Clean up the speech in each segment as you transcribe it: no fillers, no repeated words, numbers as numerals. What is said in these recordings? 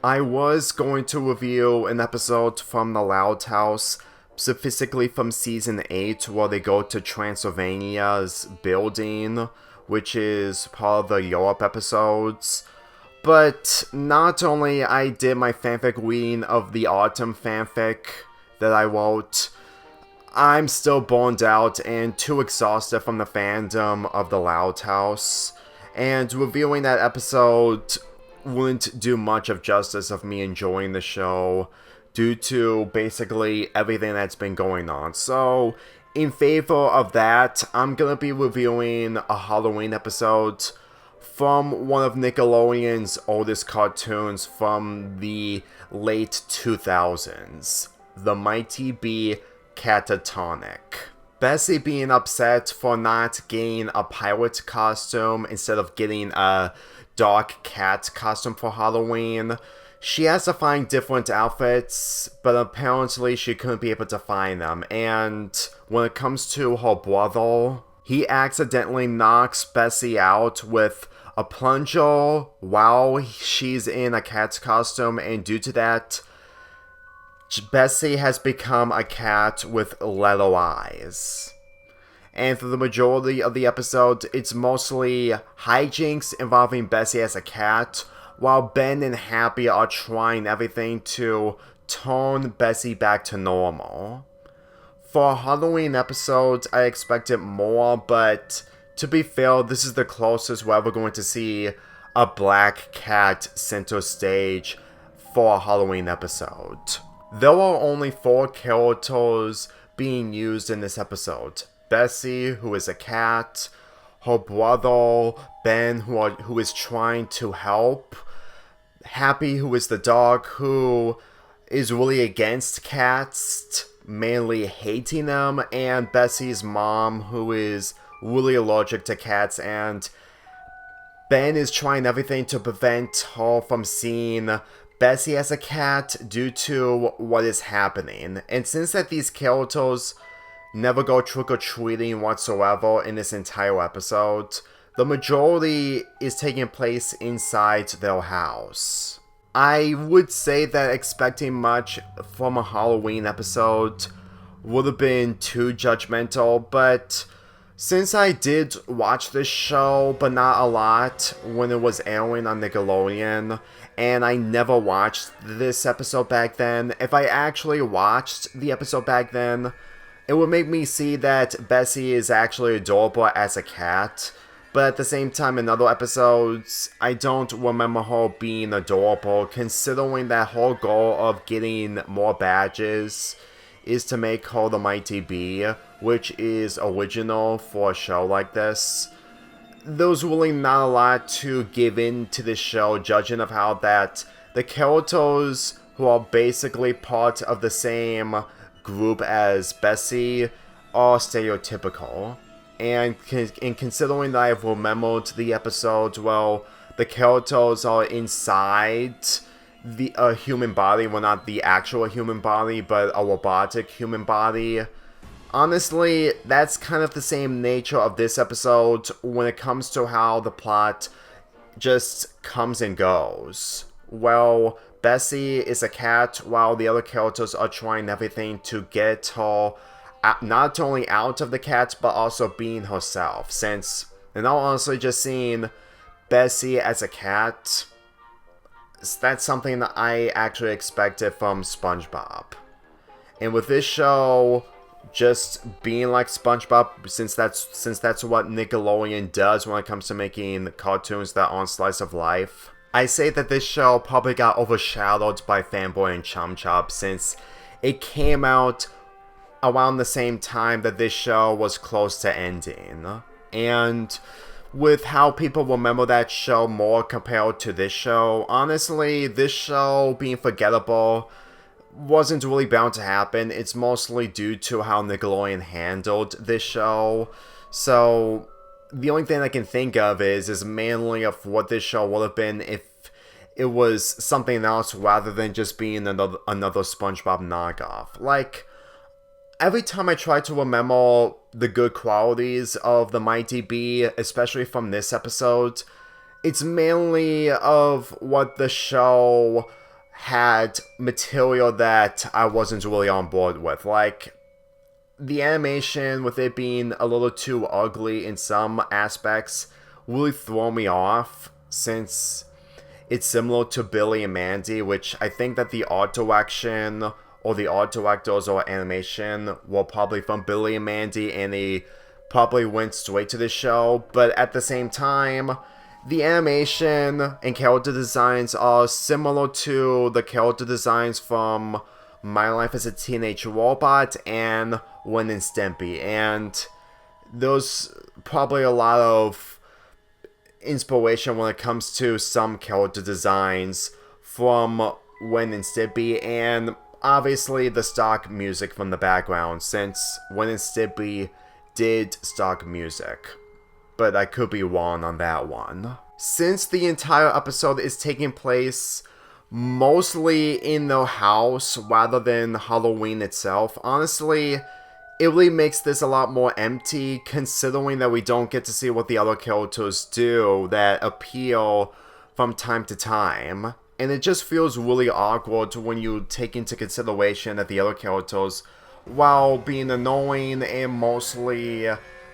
I was going to review an episode from The Loud House, specifically from Season 8, where they go to Transylvania's building, which is part of the Europe episodes. But not only I did my fanfic reading of the Autumn fanfic that I wrote, I'm still burned out and too exhausted from the fandom of The Loud House, and reviewing that episode wouldn't do much of justice of me enjoying the show due to basically everything that's been going on. So, in favor of that, I'm gonna be reviewing a Halloween episode from one of Nickelodeon's oldest cartoons from the late 2000s, The Mighty Bee Catatonic. Bessie being upset for not getting a pirate costume instead of getting a dark cat costume for Halloween. She has to find different outfits, but apparently she couldn't be able to find them. And when it comes to her brother, he accidentally knocks Bessie out with a plunger while she's in a cat's costume, and due to that, Bessie has become a cat with letter eyes. And for the majority of the episode, it's mostly hijinks involving Bessie as a cat, while Ben and Happy are trying everything to turn Bessie back to normal. For a Halloween episode, I expected more, but to be fair, this is the closest we're ever going to see a black cat center stage for a Halloween episode. There are only 4 characters being used in this episode. Bessie, who is a cat, her brother, Ben, who is trying to help, Happy, who is the dog, who is really against cats, mainly hating them, and Bessie's mom, who is really allergic to cats, and Ben is trying everything to prevent her from seeing Bessie as a cat due to what is happening. And since that these characters never go trick-or-treating whatsoever in this entire episode, the majority is taking place inside their house. I would say that expecting much from a Halloween episode would have been too judgmental, but since I did watch this show, but not a lot, when it was airing on Nickelodeon, and I never watched this episode back then, if I actually watched the episode back then, it would make me see that Bessie is actually adorable as a cat, but at the same time in other episodes, I don't remember her being adorable, considering that her goal of getting more badges is to make her the Mighty Bee, which is original for a show like this. There's really not a lot to give in to this show, judging of how that the characters who are basically part of the same group as Bessie are stereotypical. And considering that I've remembered the episodes, well, the characters are inside a human body, well, not the actual human body, but a robotic human body. Honestly, that's kind of the same nature of this episode when it comes to how the plot just comes and goes. Well, Bessie is a cat while the other characters are trying everything to get her not only out of the cat, but also being herself. Since, in all honesty, just seeing Bessie as a cat, that's something that I actually expected from SpongeBob. And with this show just being like SpongeBob, since that's what Nickelodeon does when it comes to making cartoons that aren't slice of life, I say that this show probably got overshadowed by Fanboy and Chum Chop since it came out around the same time that this show was close to ending. And with how people remember that show more compared to this show, honestly, this show being forgettable wasn't really bound to happen. It's mostly due to how Nickelodeon handled this show. So the only thing I can think of is mainly of what this show would have been if it was something else rather than just being another SpongeBob knockoff. Like, every time I try to remember the good qualities of the Mighty Bee, especially from this episode, it's mainly of what the show had material that I wasn't really on board with. Like, the animation, with it being a little too ugly in some aspects, really throw me off, since it's similar to Billy and Mandy, which I think that the art direction or the art directors or animation were probably from Billy and Mandy, and they probably went straight to the show. But at the same time, the animation and character designs are similar to the character designs from My Life as a Teenage Robot and Ren and Stimpy, and there's probably a lot of inspiration when it comes to some character designs from Ren and Stimpy, and obviously the stock music from the background, since Ren and Stimpy did stock music. But I could be wrong on that one. Since the entire episode is taking place mostly in the house rather than Halloween itself, honestly, it really makes this a lot more empty, considering that we don't get to see what the other characters do that appeal from time to time. And it just feels really awkward when you take into consideration that the other characters, while being annoying and mostly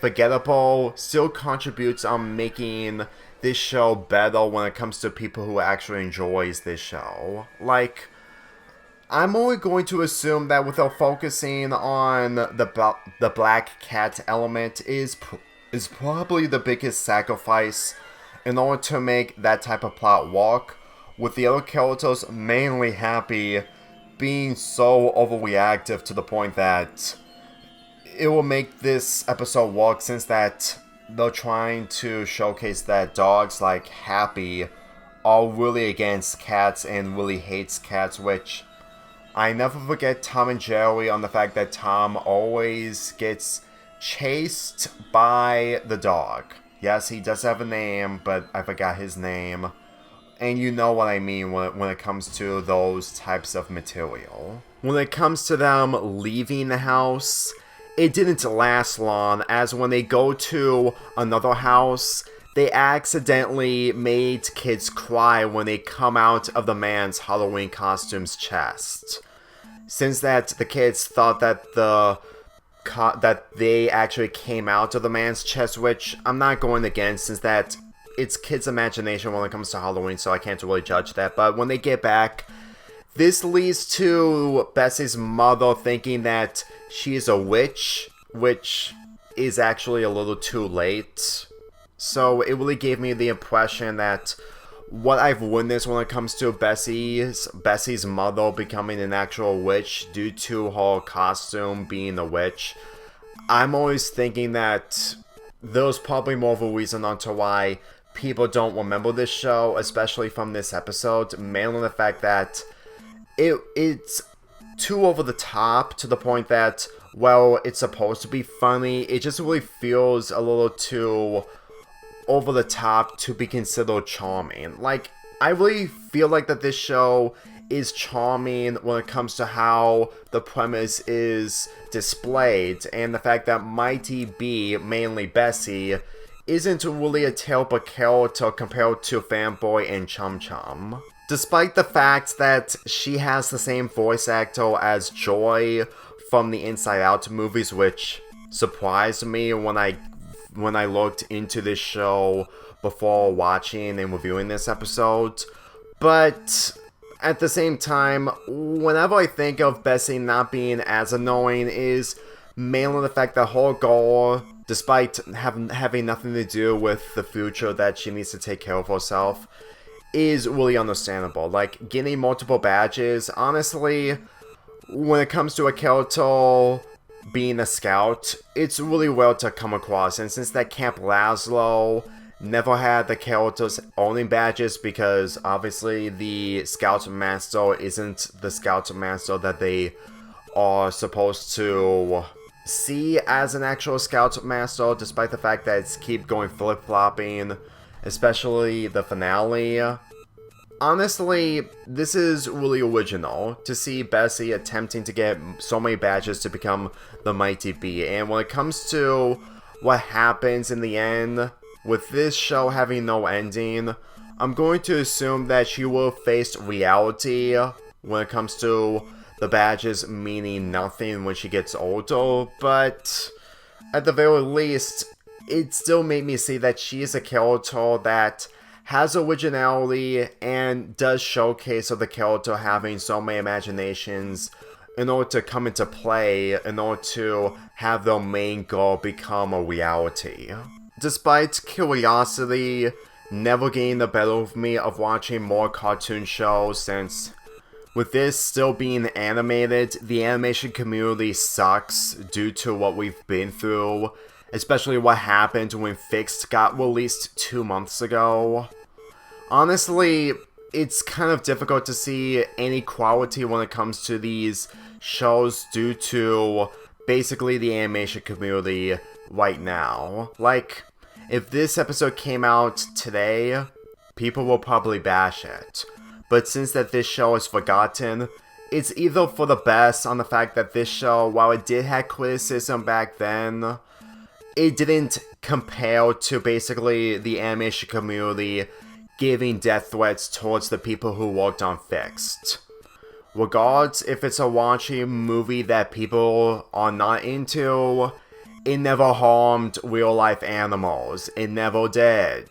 forgettable, still contributes on making this show better when it comes to people who actually enjoys this show. Like, I'm only going to assume that without focusing on the black cat element is probably the biggest sacrifice in order to make that type of plot work, with the other characters mainly happy being so overreactive to the point that it will make this episode work, since that they're trying to showcase that dogs like Happy are really against cats and really hates cats, which I never forget Tom and Jerry on the fact that Tom always gets chased by the dog. Yes, he does have a name, but I forgot his name. And you know what I mean when it comes to those types of material. When it comes to them leaving the house, it didn't last long, as when they go to another house, they accidentally made kids cry when they come out of the man's Halloween costume's chest. Since that the kids thought that that they actually came out of the man's chest, which I'm not going against, since that it's kids' imagination when it comes to Halloween, so I can't really judge that. But when they get back, this leads to Bessie's mother thinking that she is a witch, which is actually a little too late. So it really gave me the impression that what I've witnessed when it comes to Bessie's mother becoming an actual witch due to her costume being a witch, I'm always thinking that there's probably more of a reason onto why people don't remember this show, especially from this episode, mainly the fact that it's too over the top to the point that, well, it's supposed to be funny, it just really feels a little too over the top to be considered charming. Like, I really feel like that this show is charming when it comes to how the premise is displayed, and the fact that Mighty B, mainly Bessie, isn't really a terrible character compared to Fanboy and Chum Chum. Despite the fact that she has the same voice actor as Joy from the Inside Out movies, which surprised me when I looked into this show before watching and reviewing this episode. But at the same time, whenever I think of Bessie not being as annoying, is mainly the fact that her goal, despite having nothing to do with the future that she needs to take care of herself, is really understandable. Like, getting multiple badges, honestly, when it comes to a character being a scout, it's really well to come across. And since that Camp Lazlo never had the characters owning badges, because obviously the Scout Master isn't the Scout Master that they are supposed to see as an actual Scout Master, despite the fact that it's keep going flip-flopping, especially the finale. Honestly, this is really original to see Bessie attempting to get so many badges to become the Mighty B. And when it comes to what happens in the end, with this show having no ending, I'm going to assume that she will face reality when it comes to the badges meaning nothing when she gets older, but at the very least, it still made me see that she is a character that has originality and does showcase of the character having so many imaginations in order to come into play, in order to have their main goal become a reality. Despite curiosity never getting the better of me of watching more cartoon shows, since with this still being animated, the animation community sucks due to what we've been through, especially what happened when Fixed got released 2 months ago. Honestly, it's kind of difficult to see any quality when it comes to these shows due to basically the animation community right now. Like, if this episode came out today, people will probably bash it. But since that this show is forgotten, it's either for the best on the fact that this show, while it did have criticism back then, it didn't compare to basically the animation community giving death threats towards the people who worked on Fixed. Regardless if it's a raunchy movie that people are not into, it never harmed real-life animals. It never did.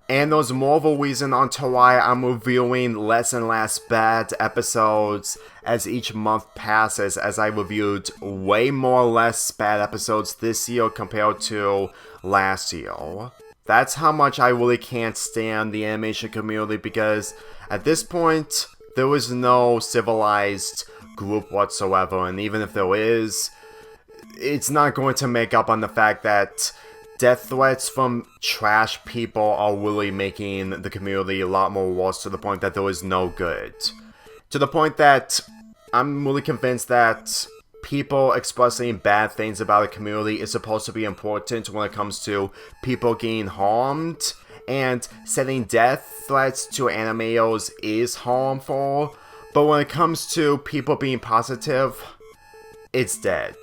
And there's more of a reason onto why I'm reviewing less and less bad episodes as each month passes, as I reviewed way more less bad episodes this year compared to last year. That's how much I really can't stand the animation community, because at this point, there is no civilized group whatsoever, and even if there is, it's not going to make up on the fact that death threats from trash people are really making the community a lot more worse, to the point that there is no good. To the point that I'm really convinced that people expressing bad things about a community is supposed to be important when it comes to people getting harmed, and setting death threats to animators is harmful, but when it comes to people being positive, it's dead.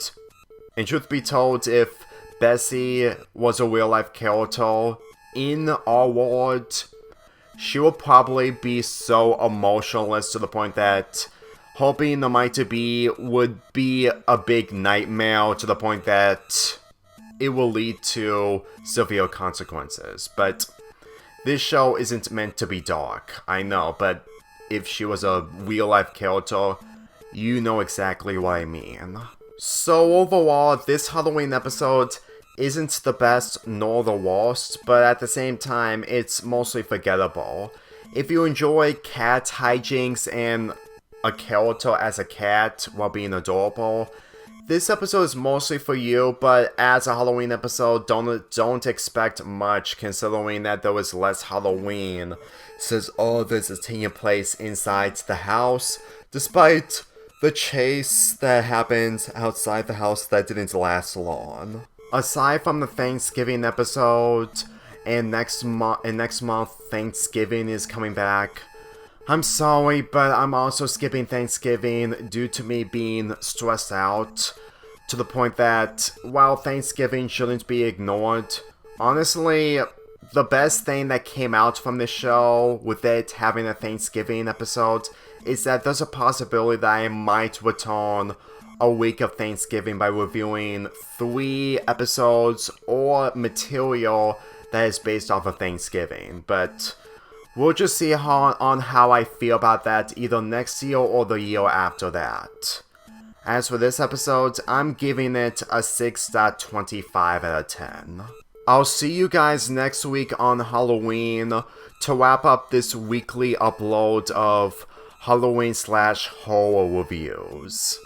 And truth be told, if Bessie was a real-life character in our world, she would probably be so emotionless to the point that her being the Mighty-Be would be a big nightmare, to the point that it will lead to severe consequences. But this show isn't meant to be dark, I know, but if she was a real-life character, you know exactly what I mean. So overall, this Halloween episode isn't the best nor the worst, but at the same time, it's mostly forgettable. If you enjoy cat hijinks and a character as a cat while being adorable, this episode is mostly for you, but as a Halloween episode, don't expect much, considering that there was less Halloween, since all of this is taking place inside the house, despite the chase that happened outside the house that didn't last long. Aside from the Thanksgiving episode, and next month Thanksgiving is coming back, I'm sorry, but I'm also skipping Thanksgiving due to me being stressed out, to the point that while Thanksgiving shouldn't be ignored, honestly, the best thing that came out from this show with it having a Thanksgiving episode is that there's a possibility that I might return a week of Thanksgiving by reviewing 3 episodes or material that is based off of Thanksgiving, but we'll just see on how I feel about that either next year or the year after that. As for this episode, I'm giving it a 6.25 out of 10. I'll see you guys next week on Halloween to wrap up this weekly upload of Halloween/horror reviews.